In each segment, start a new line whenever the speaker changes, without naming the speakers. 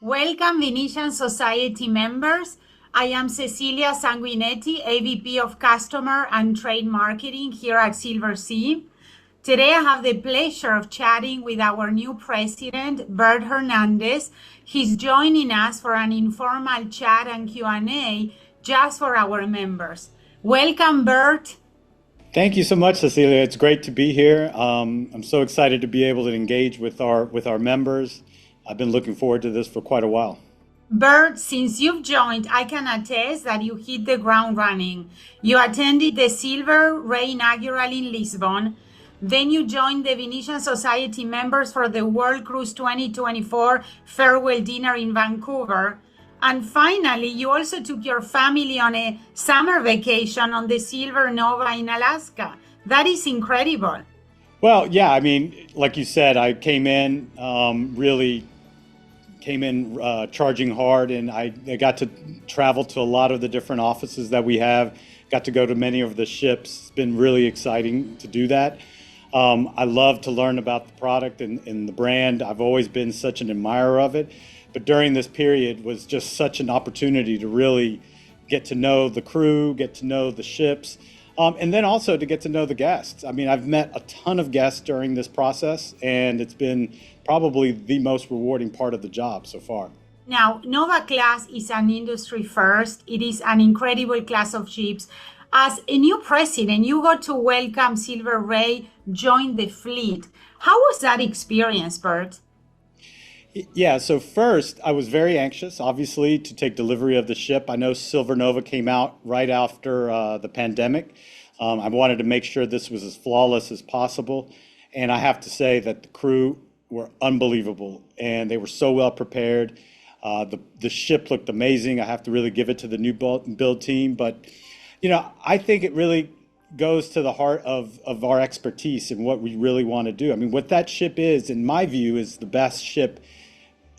Welcome, Venetian Society members. I am Cecilia Sanguinetti, AVP of Customer and Trade Marketing here at Silver Sea. Today, I have the pleasure of chatting with our new president, Bert Hernandez. He's joining us for an informal chat and Q&A just for our members. Welcome, Bert.
Thank you so much, Cecilia. It's great to be here. I'm so excited to be able to engage with our members. I've been looking forward to this for quite a while.
Bert, since you've joined, I can attest that you hit the ground running. You attended the Silver Ray inaugural in Lisbon. Then you joined the Venetian Society members for the World Cruise 2024 farewell dinner in Vancouver. And finally, you also took your family on a summer vacation on the Silver Nova in Alaska. That is incredible.
Well, yeah, I mean, like you said, I came in charging hard, and I got to travel to a lot of the different offices that we have, got to go to many of the ships. It's been really exciting to do that. I love to learn about the product and the brand. I've always been such an admirer of it, but during this period was just such an opportunity to really get to know the crew, get to know the ships, and then also to get to know the guests. I mean, I've met a ton of guests during this process, and it's been probably the most rewarding part of the job so far.
Now, Nova class is an industry first. It is an incredible class of ships. As a new president, you got to welcome Silver Ray join the fleet. How was that experience, Bert?
Yeah, so first, I was very anxious, obviously, to take delivery of the ship. I know Silver Nova came out right after the pandemic. I wanted to make sure this was as flawless as possible. And I have to say that the crew were unbelievable, and they were so well prepared. The ship looked amazing. I have to really give it to the new build team. But, you know, I think it really goes to the heart of our expertise and what we really want to do. I mean, what that ship is, in my view, is the best ship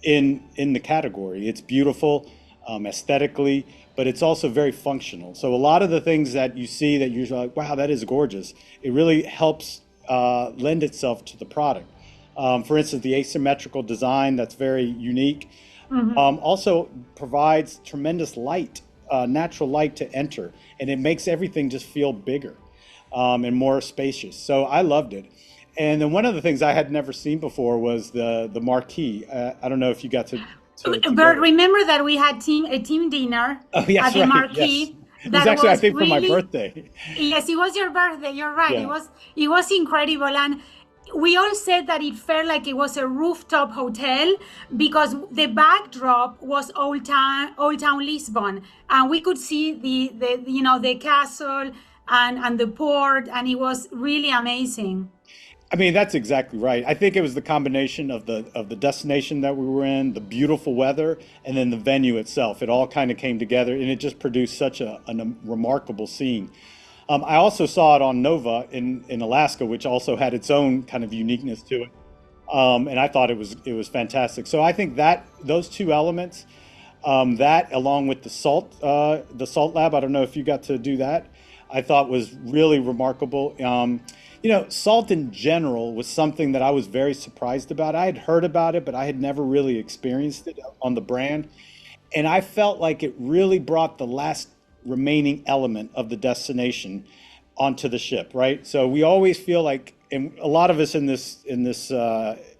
in the category. It's beautiful aesthetically, but it's also very functional. So a lot of the things that you see that you're like, wow, that is gorgeous, it really helps lend itself to the product. For instance, the asymmetrical design, that's very unique, also provides tremendous light, natural light to enter, and it makes everything just feel bigger and more spacious. So I loved it. And then one of the things I had never seen before was the marquee. I don't know if you got to
Bert, remember that we had a team dinner at the marquee.
Yes. It was actually, I think, really, for my birthday.
Yes, it was your birthday. You're right.
Yeah.
It was incredible. And we all said that it felt like it was a rooftop hotel because the backdrop was Old Town Lisbon, and we could see the castle and the port, and it was really amazing.
I mean, that's exactly right. I think it was the combination of the destination that we were in, the beautiful weather, and then the venue itself. It all kind of came together, and it just produced such a remarkable scene. I also saw it on Nova in Alaska, which also had its own kind of uniqueness to it, and I thought it was fantastic. So I think that those two elements, that along with the salt lab, I don't know if you got to do that, I thought was really remarkable. You know, salt in general was something that I was very surprised about. I had heard about it, but I had never really experienced it on the brand, and I felt like it really brought the last remaining element of the destination onto the ship, right? So we always feel like, and a lot of us in this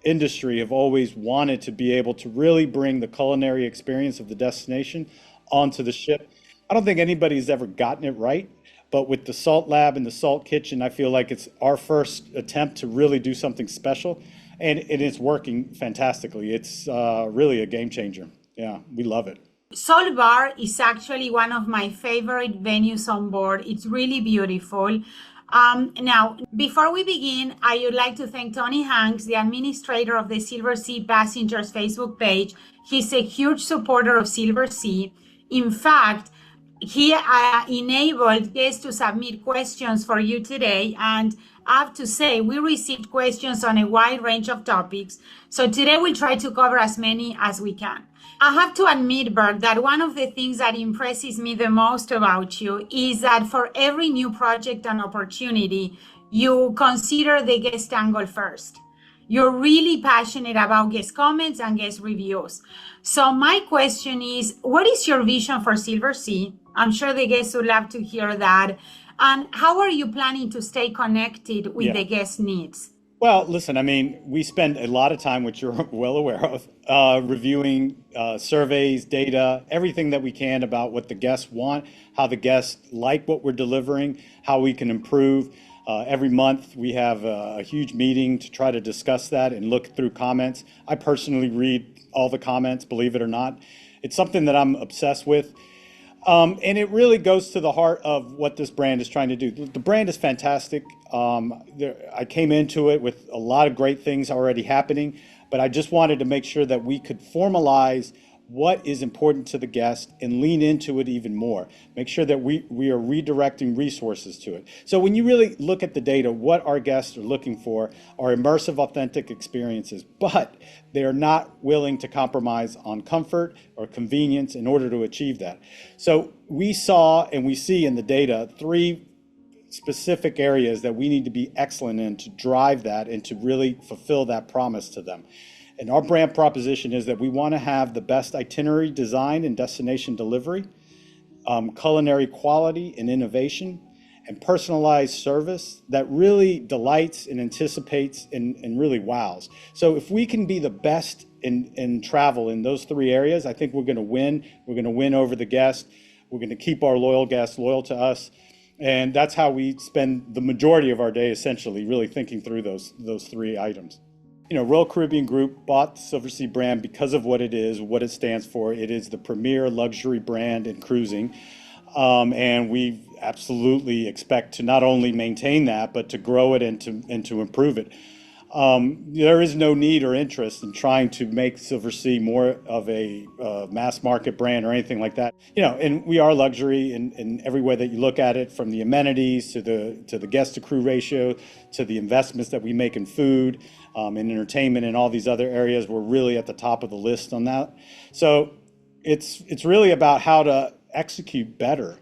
industry have always wanted to be able to really bring the culinary experience of the destination onto the ship. I don't think anybody's ever gotten it right, but with the Salt Lab and the Salt Kitchen, I feel like it's our first attempt to really do something special, and it's working fantastically. It's really a game changer. Yeah, we love it.
Salt Bar is actually one of my favorite venues on board. It's really beautiful. Now, before we begin, I would like to thank Tony Hanks, the administrator of the Silver Sea Passengers Facebook page. He's a huge supporter of Silver Sea. In fact, he enabled guests to submit questions for you today, and I have to say we received questions on a wide range of topics. So today we'll try to cover as many as we can. I have to admit, Bert, that one of the things that impresses me the most about you is that for every new project and opportunity, you consider the guest angle first. You're really passionate about guest comments and guest reviews. So my question is, what is your vision for Silver Sea? I'm sure the guests would love to hear that. And how are you planning to stay connected with
Yeah.
the guest needs?
Well, listen, I mean, we spend a lot of time, which you're well aware of, reviewing surveys, data, everything that we can about what the guests want, how the guests like what we're delivering, how we can improve. Every month we have a huge meeting to try to discuss that and look through comments. I personally read all the comments, believe it or not. It's something that I'm obsessed with. And it really goes to the heart of what this brand is trying to do. The brand is fantastic. I came into it with a lot of great things already happening, but I just wanted to make sure that we could formalize what is important to the guest and lean into it even more. Make sure that we are redirecting resources to it. So when you really look at the data, what our guests are looking for are immersive, authentic experiences, but they are not willing to compromise on comfort or convenience in order to achieve that. So we saw and we see in the data 3 specific areas that we need to be excellent in to drive that and to really fulfill that promise to them. And our brand proposition is that we want to have the best itinerary design and destination delivery, culinary quality and innovation, and personalized service that really delights and anticipates and really wows. So if we can be the best in travel in those 3 areas, I think we're going to win. We're going to win over the guest. We're going to keep our loyal guests loyal to us. And that's how we spend the majority of our day, essentially, really thinking through those 3 items. You know, Royal Caribbean Group bought the Silver Sea brand because of what it is, what it stands for. It is the premier luxury brand in cruising. And we absolutely expect to not only maintain that, but to grow it and to improve it. There is no need or interest in trying to make Silver Sea more of a mass market brand or anything like that. You know, and we are luxury in every way that you look at it, from the amenities to the guest to crew ratio to the investments that we make in food, and entertainment, and all these other areas. We're really at the top of the list on that. So it's really about how to execute better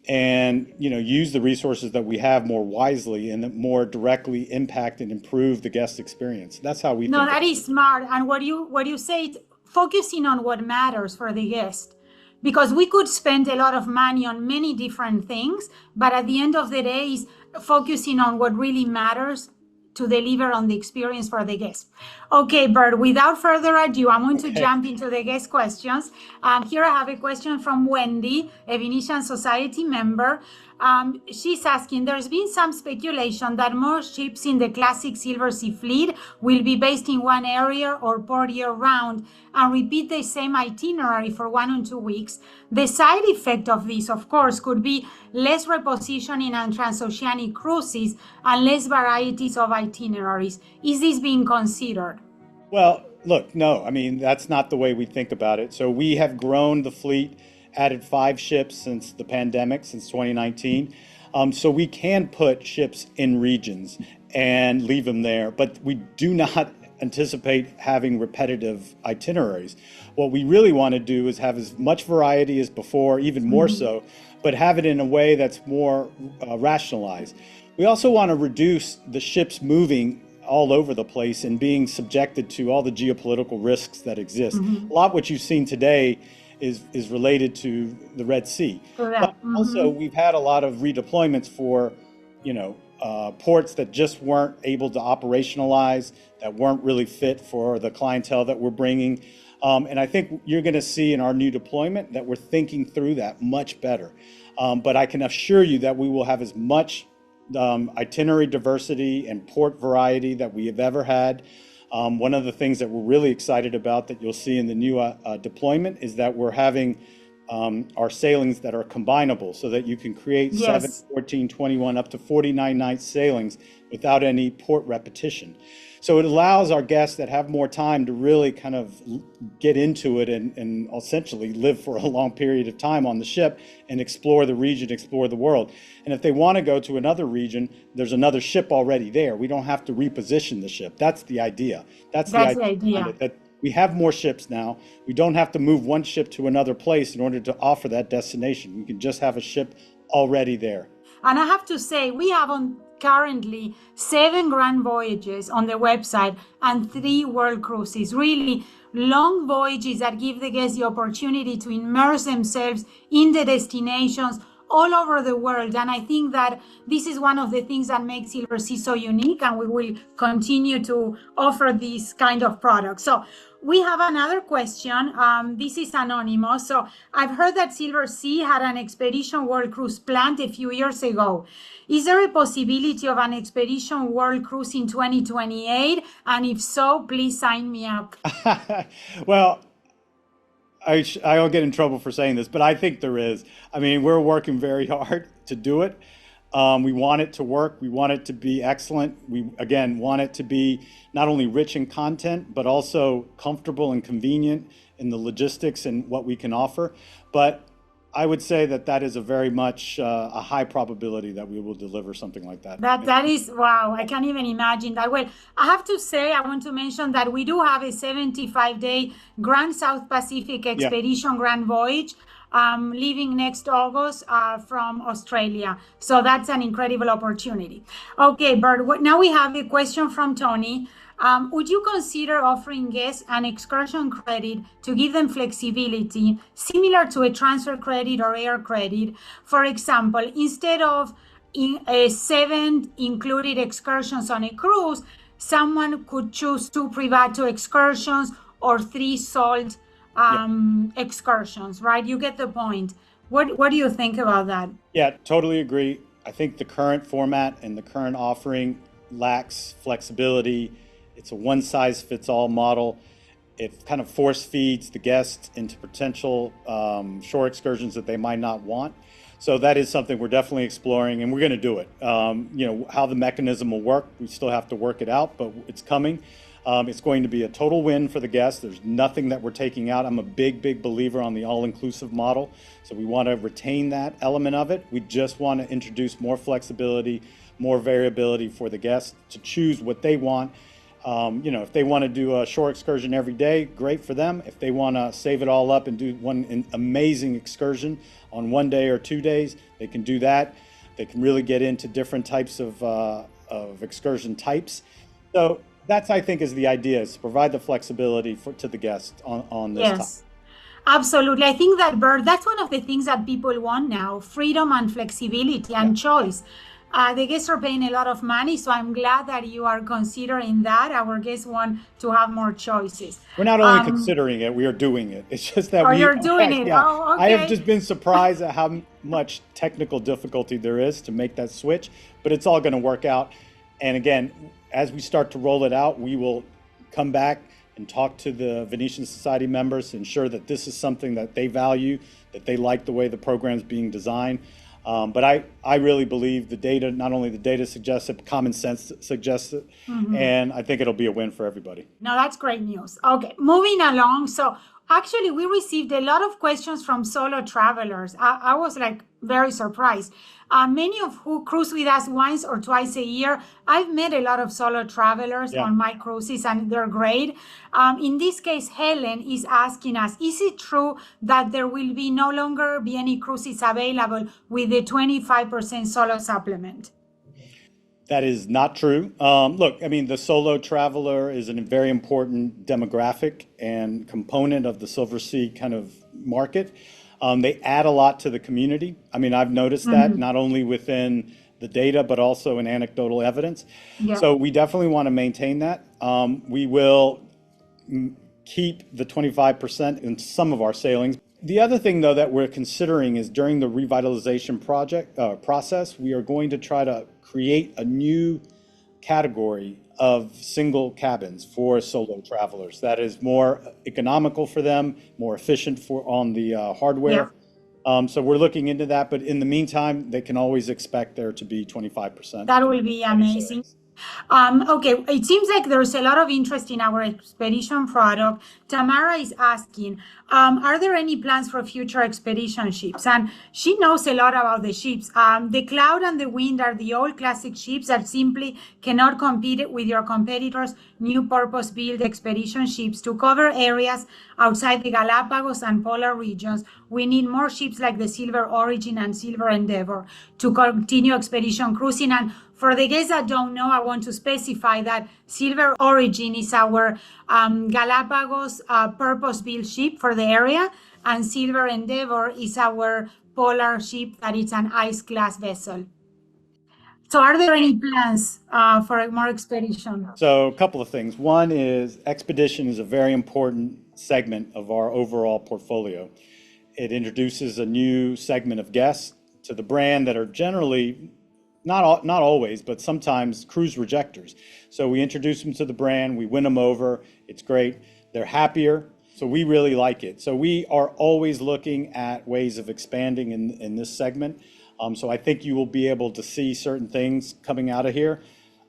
and, you know, use the resources that we have more wisely and that more directly impact and improve the guest experience. That's how we
No,
think.
that is smart. And what you say, focusing on what matters for the guest. Because we could spend a lot of money on many different things, but at the end of the day, is focusing on what really matters to deliver on the experience for the guest. Okay, Bert, without further ado, I'm going to jump into the guest questions. Here I have a question from Wendy, a Venetian Society member. She's asking, there's been some speculation that more ships in the classic Silver Sea fleet will be based in one area or port year round and repeat the same itinerary for 1 or 2 weeks. The side effect of this, of course, could be less repositioning on transoceanic cruises and less varieties of itineraries. Is this being considered?
Well, look, no, I mean, that's not the way we think about it. So we have grown the fleet, added 5 ships since the pandemic, since 2019. So we can put ships in regions and leave them there, but we do not anticipate having repetitive itineraries. What we really want to do is have as much variety as before, even more so, but have it in a way that's more rationalized. We also want to reduce the ships moving all over the place and being subjected to all the geopolitical risks that exist. A lot of what you've seen today is related to the Red Sea.
Correct.
But also, we've had a lot of redeployments for, you know, ports that just weren't able to operationalize, that weren't really fit for the clientele that we're bringing. And I think you're going to see in our new deployment that we're thinking through that much better. But I can assure you that we will have as much itinerary diversity and port variety that we have ever had. One of the things that we're really excited about that you'll see in the new deployment is that we're having our sailings that are combinable, so that you can create 7, 14, 21, up to 49 night sailings without any port repetition. So it allows our guests that have more time to really kind of get into it and essentially live for a long period of time on the ship and explore the region, explore the world. And if they want to go to another region, there's another ship already there. We don't have to reposition the ship. That's the idea. That's the idea. That we have more ships now. We don't have to move one ship to another place in order to offer that destination. We can just have a ship already there.
And I have to say, we have currently 7 grand voyages on the website and 3 world cruises. Really long voyages that give the guests the opportunity to immerse themselves in the destinations all over the world. And I think that this is one of the things that makes Silver Sea so unique, and we will continue to offer this kind of product. So we have another question. This is anonymous. So I've heard that Silver Sea had an Expedition World Cruise planned a few years ago. Is there a possibility of an Expedition World Cruise in 2028? And if so, please sign me up.
Well, I'll get in trouble for saying this, but I think there is. I mean, we're working very hard to do it. We want it to work. We want it to be excellent. We, again, want it to be not only rich in content, but also comfortable and convenient in the logistics and what we can offer. But I would say that that is a very much a high probability that we will deliver something like that.
That is, wow, I can't even imagine that. Well, I have to say, I want to mention that we do have a 75-day Grand South Pacific Expedition Grand Voyage leaving next August from Australia. So that's an incredible opportunity. Okay, Bert, now we have a question from Tony. Would you consider offering guests an excursion credit to give them flexibility, similar to a transfer credit or air credit? For example, instead of 7 included excursions on a cruise, someone could choose 2 Privato excursions or 3 salt excursions, right? You get the point. What do you think about that?
Yeah, totally agree. I think the current format and the current offering lacks flexibility. It's a one-size-fits-all model. It kind of force feeds the guests into potential shore excursions that they might not want. So that is something we're definitely exploring, and we're going to do it. You know, how the mechanism will work, we still have to work it out, but it's coming. It's going to be a total win for the guests. There's nothing that we're taking out. I'm a big believer on the all-inclusive model. So we want to retain that element of it. We just want to introduce more flexibility, more variability for the guests to choose what they want. You know, if they want to do a shore excursion every day, great for them. If they want to save it all up and do one amazing excursion on 1 day or 2 days, they can do that. They can really get into different types of excursion types. So that's, I think, is the idea, is to provide the flexibility to the guests on this topic.
Yes, absolutely. I think that, Bert, that's one of the things that people want now, freedom and flexibility and choice. The guests are paying a lot of money, so I'm glad that you are considering that. Our guests want to have more choices.
We're not only considering it, we are doing it. It's just that
you're doing it.
Yeah.
Oh, okay.
I have just been surprised at how much technical difficulty there is to make that switch, but it's all going to work out. And again, as we start to roll it out, we will come back and talk to the Venetian Society members to ensure that this is something that they value, that they like the way the program's being designed. But I really believe the data, not only the data suggests it, but common sense suggests it. And I think it'll be a win for everybody.
No, that's great news. Okay, moving along. So actually, we received a lot of questions from solo travelers. I was like very surprised. Many of who cruise with us once or twice a year. I've met a lot of solo travelers on my cruises, and they're great. In this case, Helen is asking us, is it true that there will be no longer be any cruises available with the 25% solo supplement?
That is not true. Look, I mean, the solo traveler is a very important demographic and component of the Silver Sea kind of market. They add a lot to the community. I mean, I've noticed that not only within the data, but also in anecdotal evidence. So we definitely want to maintain that. We will keep the 25% in some of our sailings. The other thing, though, that we're considering is during the revitalization process, we are going to try to create a new category of single cabins for solo travelers that is more economical for them, more efficient on the hardware. So we're looking into that, but in the meantime, they can always expect there to be 25%.
That will be amazing. Okay, it seems like there's a lot of interest in our expedition product. Tamara is asking, are there any plans for future expedition ships? And she knows a lot about the ships. The Cloud and the Wind are the old classic ships that simply cannot compete with your competitors' new purpose-built expedition ships to cover areas outside the Galapagos and polar regions. We need more ships like the Silver Origin and Silver Endeavor to continue expedition cruising. And for the guests that don't know, I want to specify that Silver Origin is our Galapagos purpose-built ship for the area, and Silver Endeavor is our polar ship that is an ice-class vessel. So are there any plans for more expedition?
So a couple of things. One is expedition is a very important segment of our overall portfolio. It introduces a new segment of guests to the brand that are generally, not always, but sometimes cruise rejectors. So we introduce them to the brand, we win them over, it's great. They're happier, so we really like it. So we are always looking at ways of expanding in this segment. So I think you will be able to see certain things coming out of here.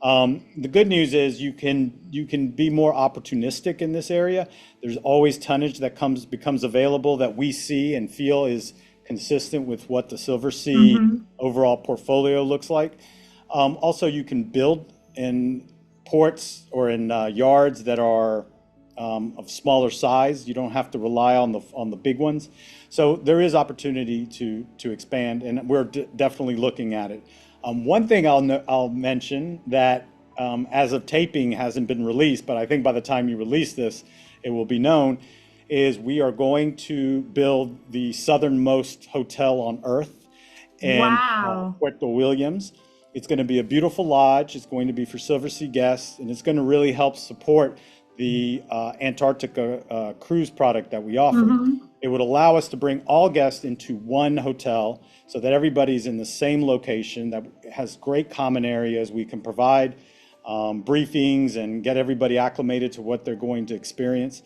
The good news is you can be more opportunistic in this area. There's always tonnage that becomes available that we see and feel is consistent with what the Silver Sea overall portfolio looks like. Also, you can build in ports or in yards that are of smaller size. You don't have to rely on the big ones. So there is opportunity to expand, and we're definitely looking at it. One thing I'll mention that as of taping hasn't been released, but I think by the time you release this, it will be known, is we are going to build the southernmost hotel on Earth in Puerto Williams. It's going to be a beautiful lodge. It's going to be for Silver Sea guests, and it's going to really help support the Antarctica cruise product that we offer. It would allow us to bring all guests into one hotel so that everybody's in the same location that has great common areas. We can provide briefings and get everybody acclimated to what they're going to experience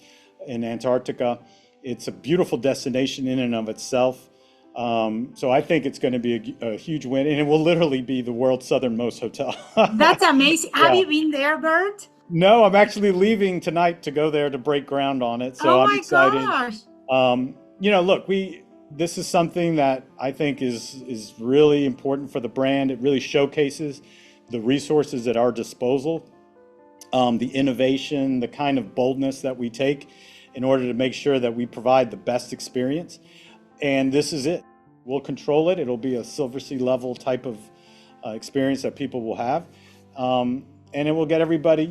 in Antarctica. It's a beautiful destination in and of itself. So I think it's going to be a huge win, and it will literally be the world's southernmost hotel.
That's amazing. Have you been there, Bert?
No, I'm actually leaving tonight to go there to break ground on it. So I'm excited.
Gosh.
Look, this is something that I think is really important for the brand. It really showcases the resources at our disposal, the innovation, the kind of boldness that we take in order to make sure that we provide the best experience. And this is it. We'll control it. It'll be a Silver Sea level type of experience that people will have. And it will get everybody,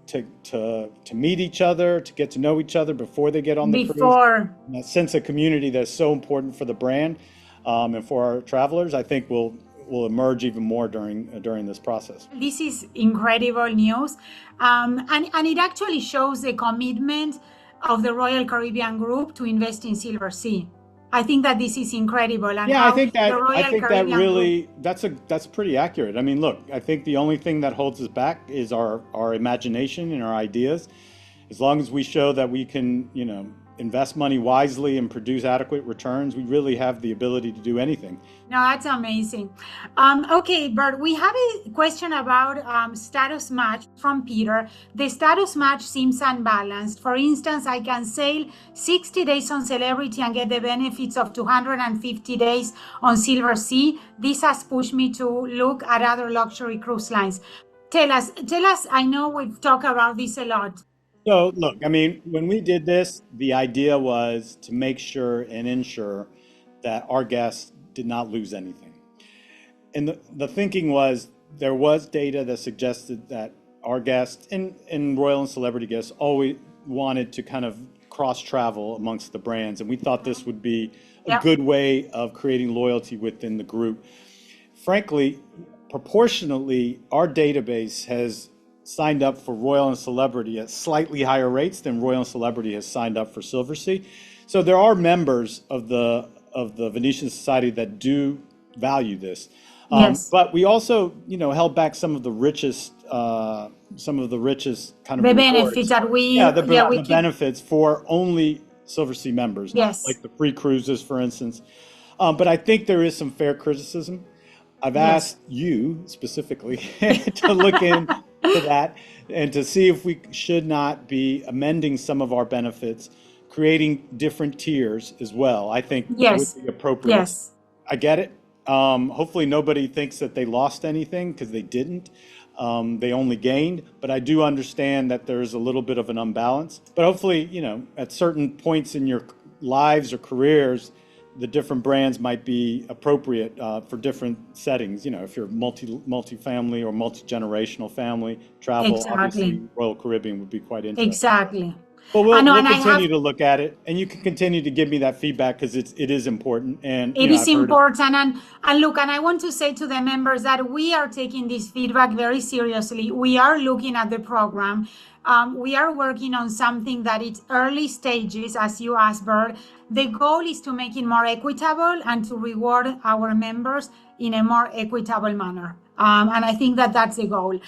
to meet each other, to get to know each other before they get on the cruise. And that sense of community that's so important for the brand and for our travelers, I think will emerge even more during this process.
This is incredible news, and it actually shows the commitment of the Royal Caribbean Group to invest in Silver Sea. I think that this is incredible. And
I think that really that's pretty accurate. I mean, look, I think the only thing that holds us back is our imagination and our ideas. As long as we show that we can, invest money wisely and produce adequate returns, we really have the ability to do anything.
No, that's amazing. Okay, Bert, we have a question about status match from Peter. The status match seems unbalanced. For instance, I can sail 60 days on Celebrity and get the benefits of 250 days on Silver Sea. This has pushed me to look at other luxury cruise lines. Tell us, I know we've talked about this a lot.
So look, I mean, when we did this, the idea was to make sure and ensure that our guests did not lose anything. And the thinking was there was data that suggested that our guests and Royal and Celebrity guests always wanted to kind of cross travel amongst the brands. And we thought this would be a good way of creating loyalty within the group. Frankly, proportionately, our database has signed up for Royal and Celebrity at slightly higher rates than Royal and Celebrity has signed up for Silver Sea. So there are members of the Venetian Society that do value this.
Yes.
But we also, held back some of the richest kind of
the
rewards.
benefits that
the benefits for only Silver Sea members.
Yes.
Like the free cruises, for instance. But I think there is some fair criticism. I've
Yes.
asked you specifically to look into that and to see if we should not be amending some of our benefits, creating different tiers as well. I think would
Yes.
be appropriate.
Yes.
I get it. Hopefully nobody thinks that they lost anything because they didn't. They only gained, but I do understand that there's a little bit of an unbalance. But hopefully, at certain points in your lives or careers, the different brands might be appropriate for different settings. If you're multi-family or multi-generational family travel,
Exactly.
obviously Royal Caribbean would be quite interesting.
Exactly.
But
I
we'll
know,
we'll
and I have.
continue to look at it, and you can continue to give me that feedback because it is important. And
It is
I've heard it.
important. And look, and I want to say to the members that we are taking this feedback very seriously. We are looking at the program. We are working on something that it's early stages, as you asked, Bert. The goal is to make it more equitable and to reward our members in a more equitable manner. And I think that that's the goal.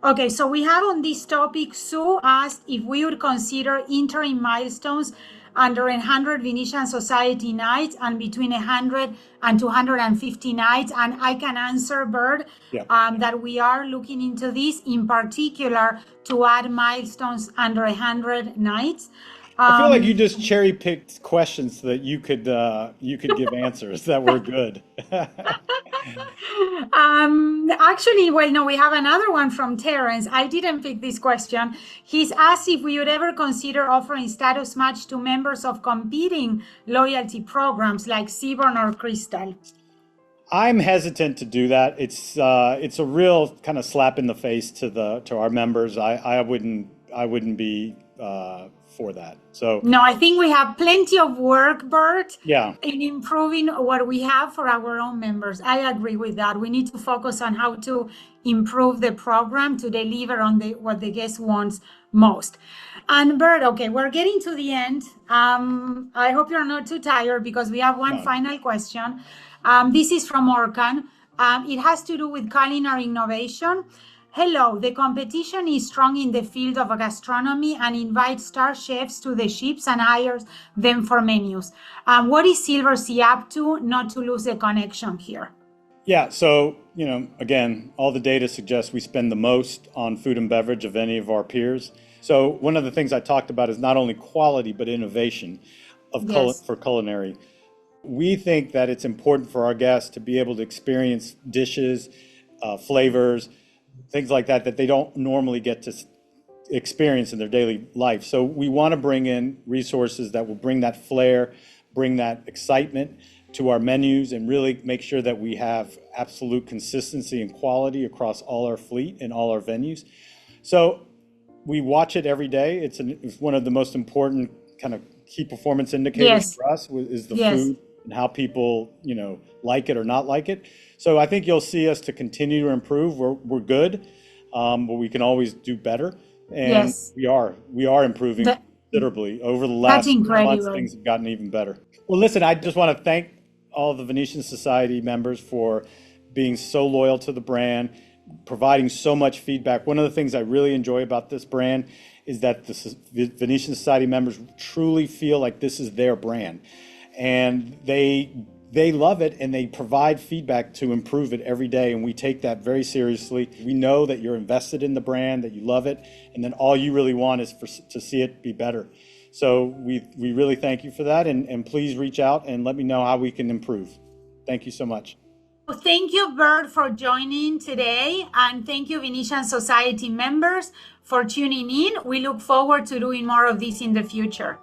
Okay, so we have on this topic, Sue asked if we would consider interim milestones under 100 Venetian Society nights and between 100 and 250 nights. And I can answer, Bert,
Yeah.
that we are looking into this in particular to add milestones under 100 nights.
I feel like you just cherry picked questions so that you could give answers that were good.
Actually, well, no, we have another one from Terrence. I didn't pick this question. He's asked if we would ever consider offering status match to members of competing loyalty programs like Seaborn or Crystal.
I'm hesitant to do that. It's a real kind of slap in the face to our members. I wouldn't be for that. So
No, I think we have plenty of work, Bert,
yeah,
in improving what we have for our own members. I agree with that. We need to focus on how to improve the program to deliver on what the guest wants most. And Bert, okay, we're getting to the end. I hope you're not too tired because we have one
no.
final question. This is from Orkan. It has to do with culinary innovation. Hello, the competition is strong in the field of gastronomy and invites star chefs to the ships and hires them for menus. What is Silver Sea up to not to lose the connection here?
Yeah, so, again, all the data suggests we spend the most on food and beverage of any of our peers. So one of the things I talked about is not only quality, but innovation for culinary. We think that it's important for our guests to be able to experience dishes, flavors, things like that they don't normally get to experience in their daily life. So we want to bring in resources that will bring that flair, bring that excitement to our menus, and really make sure that we have absolute consistency and quality across all our fleet and all our venues. So we watch it every day. It's one of the most important kind of key performance indicators for us is the food and how people, like it or not like it. So I think you'll see us to continue to improve. We're good, but we can always do better. And we are improving considerably over the last months. Things have gotten even better. Well, listen, I just want to thank all the Venetian Society members for being so loyal to the brand, providing so much feedback. One of the things I really enjoy about this brand is that the Venetian Society members truly feel like this is their brand, and they love it, and they provide feedback to improve it every day, and we take that very seriously. We know that you're invested in the brand, that you love it, and then all you really want is to see it be better. So we really thank you for that, and please reach out and let me know how we can improve. Thank you so much.
Well, thank you, Bert, for joining today, and thank you, Venetian Society members, for tuning in. We look forward to doing more of this in the future.